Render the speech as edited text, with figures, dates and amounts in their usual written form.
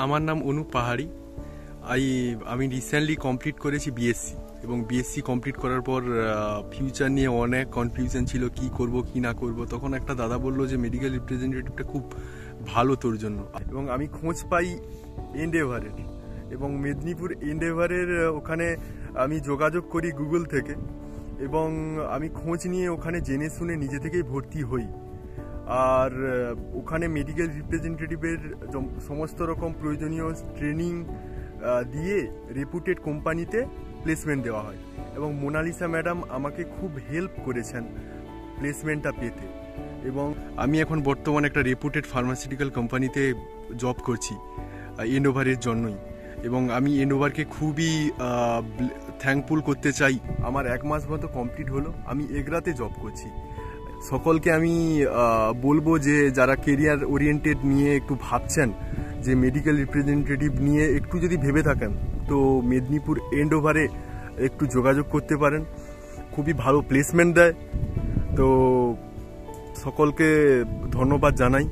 আমার নাম অনুপ পাহাড়ি। আমি রিসেন্টলি কমপ্লিট করেছি বিএসসি, এবং বিএসসি কমপ্লিট করার পর ফিউচার নিয়ে অনেক কনফিউশন ছিল, কি করব কি না করব। তখন একটা দাদা বললো যে মেডিকেল রিপ্রেজেন্টেটিভটা খুব ভালো তোর জন্য, এবং আমি খোঁজ পাই এন্ডেভারের, এবং মেদিনীপুর এন্ডেভারের ওখানে আমি যোগাযোগ করি গুগল থেকে, এবং আমি খোঁজ নিয়ে ওখানে জেনে শুনে নিজে থেকেই ভর্তি হই। আর ওখানে মেডিকেল রিপ্রেজেন্টেটিভের সমস্ত রকম প্রয়োজনীয় ট্রেনিং দিয়ে রেপুটেড কোম্পানিতে প্লেসমেন্ট দেওয়া হয়, এবং মোনালিসা ম্যাডাম আমাকে খুব হেল্প করেছেন প্লেসমেন্টটা পেতে। এবং আমি এখন বর্তমানে একটা রেপুটেড ফার্মাসিউটিক্যাল কোম্পানিতে জব করছি এন্ডোভারের জন্যই, এবং আমি এন্ডোভারকে খুবই থ্যাঙ্কফুল করতে চাই। আমার 1 মাস মতো কমপ্লিট হলো, আমি এগরাতে জব করছি। সকলকে আমি বলবো যে যারা কেরিয়ার ওরিয়েন্টেড নিয়ে একটু ভাবছেন, যে মেডিকেল রিপ্রেজেন্টেটিভ নিয়ে একটু যদি ভেবে থাকেন, তো মেদিনীপুর এন্ডোভারে একটু যোগাযোগ করতে পারেন, খুবই ভালো প্লেসমেন্ট দেয়। তো সকলকে ধন্যবাদ জানাই।